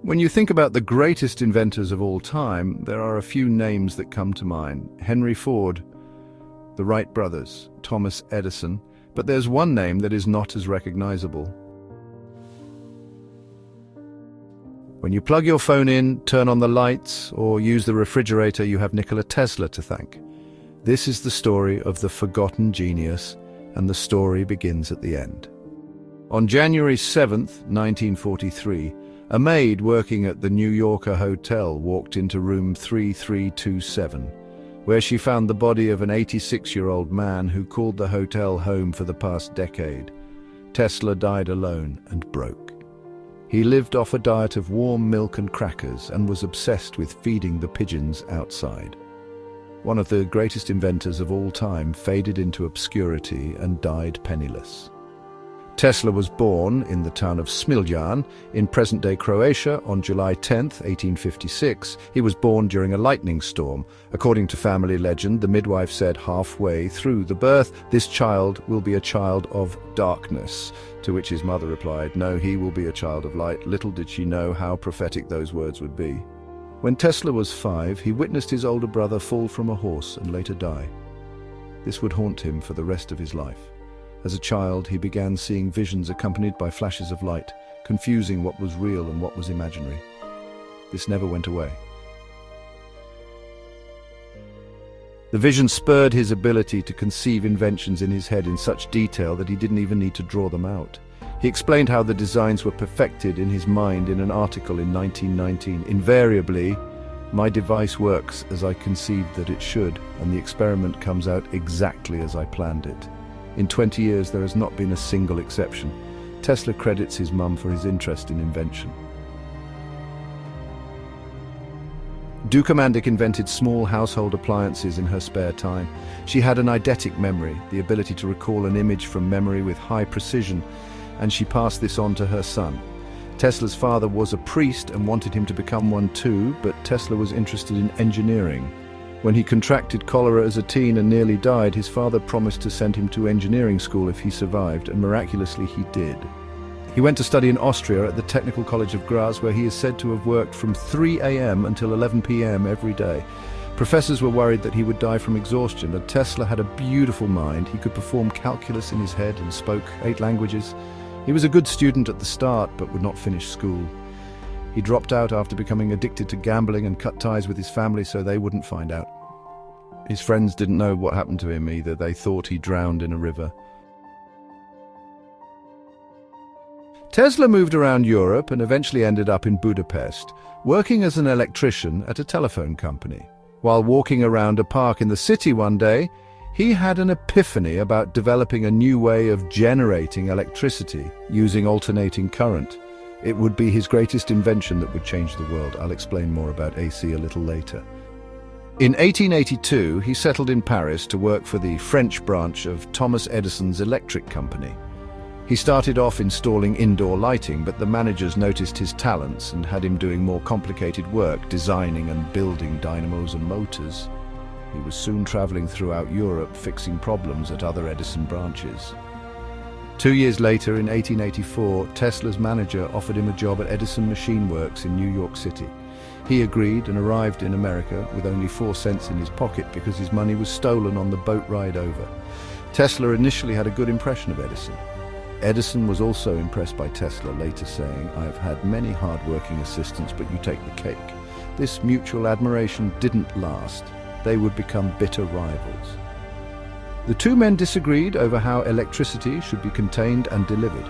When you think about the greatest inventors of all time, there are a few names that come to mind. Henry Ford, the Wright brothers, Thomas Edison, but there's one name that is not as recognizable. When you plug your phone in, turn on the lights, or use the refrigerator, you have Nikola Tesla to thank. This is the story of the forgotten genius, and the story begins at the end. On January 7th, 1943, a maid working at the New Yorker hotel walked into room 3327, where she found the body of an 86-year-old man who called the hotel home for the past decade. Tesla died alone and broke. He lived off a diet of warm milk and crackers and was obsessed with feeding the pigeons outside. One of the greatest inventors of all time faded into obscurity and died penniless. Tesla was born in the town of Smiljan in present-day Croatia on July 10, 1856. He was born during a lightning storm. According to family legend, the midwife said halfway through the birth, "This child will be a child of darkness," to which his mother replied, "No, he will be a child of light." Little did she know how prophetic those words would be. When Tesla was 5, he witnessed his older brother fall from a horse and later die. This would haunt him for the rest of his life. As a child, he began seeing visions accompanied by flashes of light, confusing what was real and what was imaginary. This never went away. The vision spurred his ability to conceive inventions in his head in such detail that he didn't even need to draw them out. He explained how the designs were perfected in his mind in an article in 1919. Invariably, my device works as I conceived that it should, and the experiment comes out exactly as I planned it. In 20 years, there has not been a single exception. Tesla credits his mum for his interest in invention. Duca Mandic invented small household appliances in her spare time. She had an eidetic memory, the ability to recall an image from memory with high precision, and she passed this on to her son. Tesla's father was a priest and wanted him to become one too, but Tesla was interested in engineering. When he contracted cholera as a teen and nearly died, his father promised to send him to engineering school if he survived, and miraculously he did. He went to study in Austria at the Technical College of Graz, where he is said to have worked from 3 a.m. until 11 p.m. every day. Professors were worried that he would die from exhaustion, and Tesla had a beautiful mind. He could perform calculus in his head and spoke 8 languages. He was a good student at the start, but would not finish school. He dropped out after becoming addicted to gambling and cut ties with his family so they wouldn't find out. His friends didn't know what happened to him either. They thought he drowned in a river. Tesla moved around Europe and eventually ended up in Budapest, working as an electrician at a telephone company. While walking around a park in the city one day, he had an epiphany about developing a new way of generating electricity using alternating current. It would be his greatest invention that would change the world. I'll explain more about AC a little later. In 1882, he settled in Paris to work for the French branch of Thomas Edison's electric company. He started off installing indoor lighting, but the managers noticed his talents and had him doing more complicated work, designing and building dynamos and motors. He was soon traveling throughout Europe, fixing problems at other Edison branches. 2 years later, in 1884, Tesla's manager offered him a job at Edison Machine Works in New York City. He agreed and arrived in America with only 4 cents in his pocket because his money was stolen on the boat ride over. Tesla initially had a good impression of Edison. Edison was also impressed by Tesla, later saying, "I have had many hard-working assistants, but you take the cake." This mutual admiration didn't last. They would become bitter rivals. The two men disagreed over how electricity should be contained and delivered.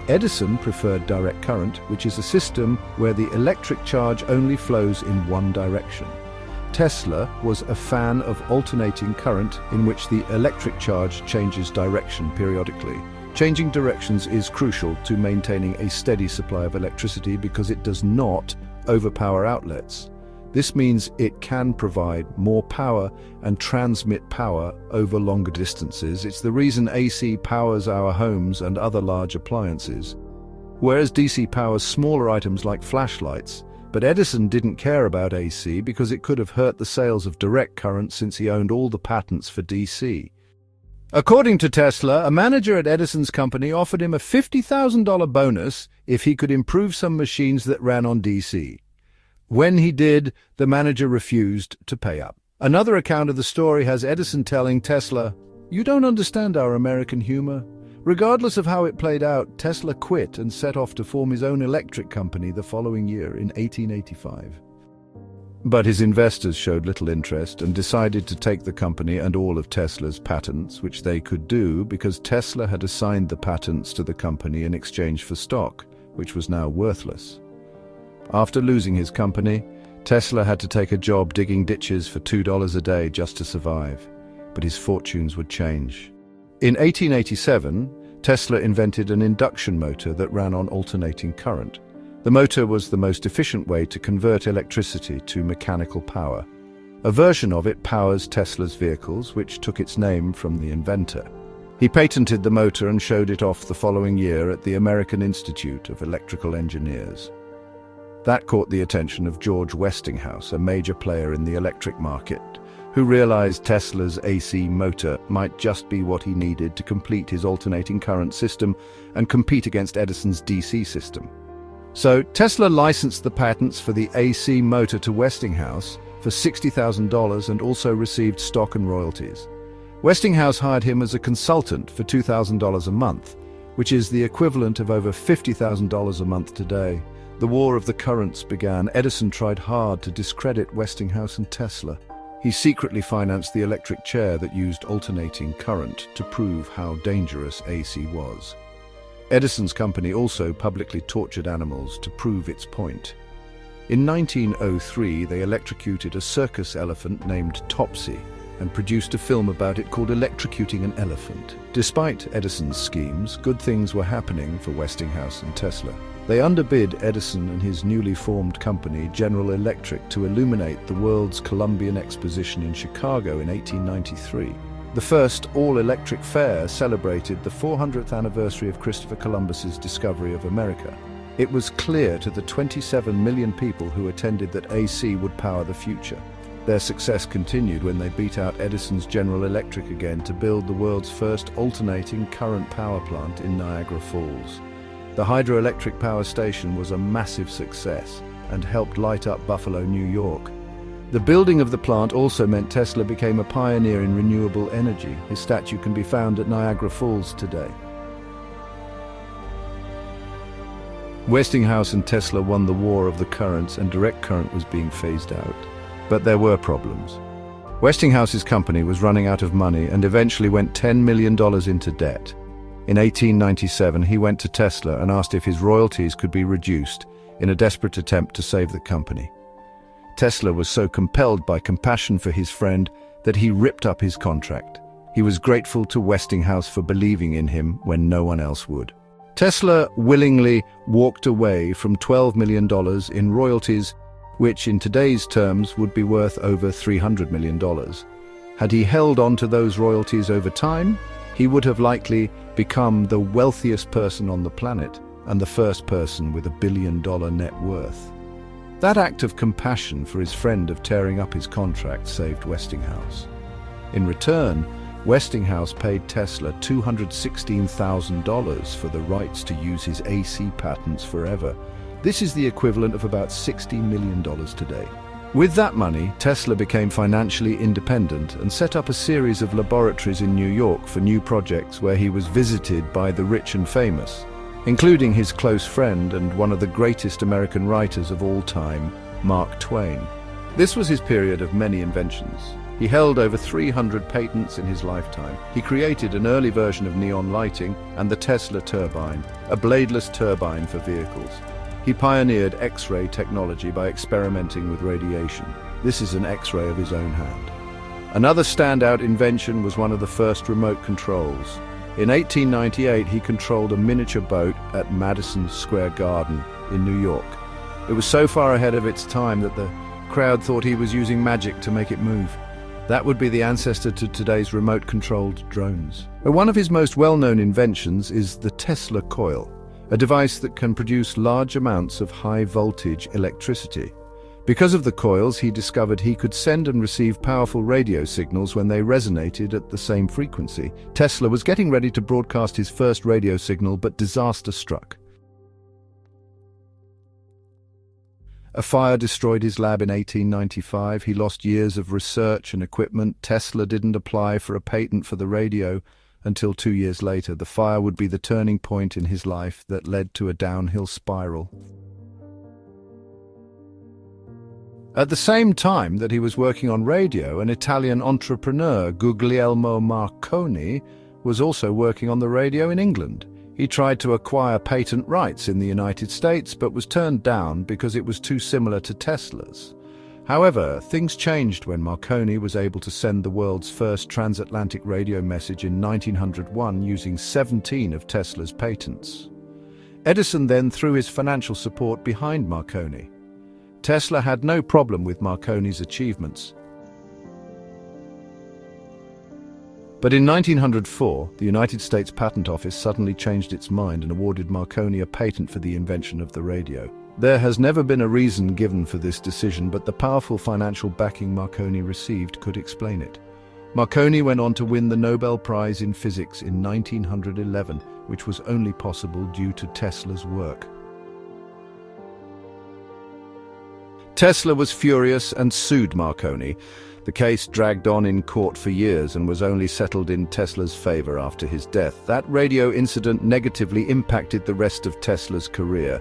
Edison preferred direct current, which is a system where the electric charge only flows in one direction. Tesla was a fan of alternating current, in which the electric charge changes direction periodically. Changing directions is crucial to maintaining a steady supply of electricity because it does not overpower outlets. This means it can provide more power and transmit power over longer distances. It's the reason AC powers our homes and other large appliances, whereas DC powers smaller items like flashlights. But Edison didn't care about AC because it could have hurt the sales of direct current since he owned all the patents for DC. According to Tesla, a manager at Edison's company offered him a $50,000 bonus if he could improve some machines that ran on DC. When he did, the manager refused to pay up. Another account of the story has Edison telling Tesla, "You don't understand our American humor." Regardless of how it played out, Tesla quit and set off to form his own electric company the following year in 1885. But his investors showed little interest and decided to take the company and all of Tesla's patents, which they could do because Tesla had assigned the patents to the company in exchange for stock, which was now worthless. After losing his company, Tesla had to take a job digging ditches for $2 a day just to survive, but his fortunes would change. In 1887, Tesla invented an induction motor that ran on alternating current. The motor was the most efficient way to convert electricity to mechanical power. A version of it powers Tesla's vehicles, which took its name from the inventor. He patented the motor and showed it off the following year at the American Institute of Electrical Engineers. That caught the attention of George Westinghouse, a major player in the electric market, who realized Tesla's AC motor might just be what he needed to complete his alternating current system and compete against Edison's DC system. So Tesla licensed the patents for the AC motor to Westinghouse for $60,000 and also received stock and royalties. Westinghouse hired him as a consultant for $2,000 a month, which is the equivalent of over $50,000 a month today. The War of the Currents began. Edison tried hard to discredit Westinghouse and Tesla. He secretly financed the electric chair that used alternating current to prove how dangerous AC was. Edison's company also publicly tortured animals to prove its point. In 1903, they electrocuted a circus elephant named Topsy and produced a film about it called Electrocuting an Elephant. Despite Edison's schemes, good things were happening for Westinghouse and Tesla. They underbid Edison and his newly formed company, General Electric, to illuminate the world's Columbian Exposition in Chicago in 1893. The first all-electric fair celebrated the 400th anniversary of Christopher Columbus's discovery of America. It was clear to the 27 million people who attended that AC would power the future. Their success continued when they beat out Edison's General Electric again to build the world's first alternating current power plant in Niagara Falls. The hydroelectric power station was a massive success and helped light up Buffalo, New York. The building of the plant also meant Tesla became a pioneer in renewable energy. His statue can be found at Niagara Falls today. Westinghouse and Tesla won the war of the currents and direct current was being phased out. But there were problems. Westinghouse's company was running out of money and eventually went $10 million into debt. In 1897, he went to Tesla and asked if his royalties could be reduced in a desperate attempt to save the company. Tesla was so compelled by compassion for his friend that he ripped up his contract. He was grateful to Westinghouse for believing in him when no one else would. Tesla willingly walked away from $12 million in royalties, which in today's terms would be worth over $300 million. Had he held on to those royalties over time, he would have likely become the wealthiest person on the planet and the first person with $1 billion net worth. That act of compassion for his friend of tearing up his contract saved Westinghouse. In return, Westinghouse paid Tesla $216,000 for the rights to use his AC patents forever. This is the equivalent of about $60 million today. With that money, Tesla became financially independent and set up a series of laboratories in New York for new projects where he was visited by the rich and famous, including his close friend and one of the greatest American writers of all time, Mark Twain. This was his period of many inventions. He held over 300 patents in his lifetime. He created an early version of neon lighting and the Tesla turbine, a bladeless turbine for vehicles. He pioneered X-ray technology by experimenting with radiation. This is an X-ray of his own hand. Another standout invention was one of the first remote controls. In 1898, he controlled a miniature boat at Madison Square Garden in New York. It was so far ahead of its time that the crowd thought he was using magic to make it move. That would be the ancestor to today's remote-controlled drones. One of his most well-known inventions is the Tesla coil, a device that can produce large amounts of high-voltage electricity. Because of the coils, he discovered he could send and receive powerful radio signals when they resonated at the same frequency. Tesla was getting ready to broadcast his first radio signal, but disaster struck. A fire destroyed his lab in 1895. He lost years of research and equipment. Tesla didn't apply for a patent for the radio until 2 years later. The fire would be the turning point in his life that led to a downhill spiral. At the same time that he was working on radio, an Italian entrepreneur, Guglielmo Marconi, was also working on the radio in England. He tried to acquire patent rights in the United States, but was turned down because it was too similar to Tesla's. However, things changed when Marconi was able to send the world's first transatlantic radio message in 1901 using 17 of Tesla's patents. Edison then threw his financial support behind Marconi. Tesla had no problem with Marconi's achievements. But in 1904, the United States Patent Office suddenly changed its mind and awarded Marconi a patent for the invention of the radio. There has never been a reason given for this decision, but the powerful financial backing Marconi received could explain it. Marconi went on to win the Nobel Prize in Physics in 1911, which was only possible due to Tesla's work. Tesla was furious and sued Marconi. The case dragged on in court for years and was only settled in Tesla's favor after his death. That radio incident negatively impacted the rest of Tesla's career.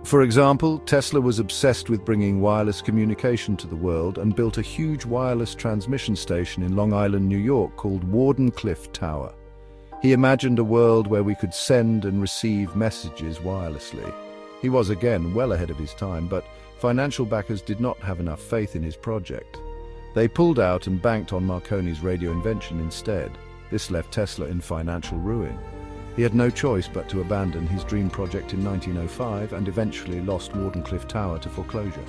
For example, Tesla was obsessed with bringing wireless communication to the world and built a huge wireless transmission station in Long Island, New York called Wardenclyffe Tower. He imagined a world where we could send and receive messages wirelessly. He was again well ahead of his time, but financial backers did not have enough faith in his project. They pulled out and banked on Marconi's radio invention instead. This left Tesla in financial ruin. He had no choice but to abandon his dream project in 1905 and eventually lost Wardenclyffe Tower to foreclosure.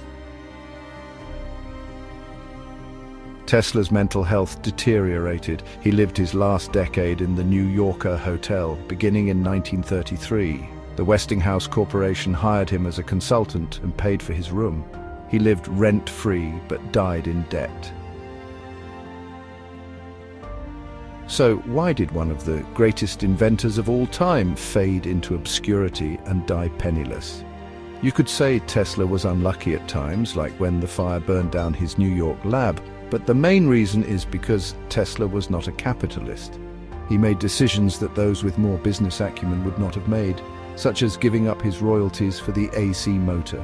Tesla's mental health deteriorated. He lived his last decade in the New Yorker hotel, beginning in 1933. The Westinghouse Corporation hired him as a consultant and paid for his room. He lived rent-free but died in debt. So why did one of the greatest inventors of all time fade into obscurity and die penniless? You could say Tesla was unlucky at times, like when the fire burned down his New York lab, but the main reason is because Tesla was not a capitalist. He made decisions that those with more business acumen would not have made, such as giving up his royalties for the AC motor.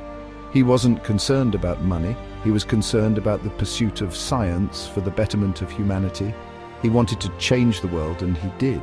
He wasn't concerned about money. He was concerned about the pursuit of science for the betterment of humanity. He wanted to change the world, and he did.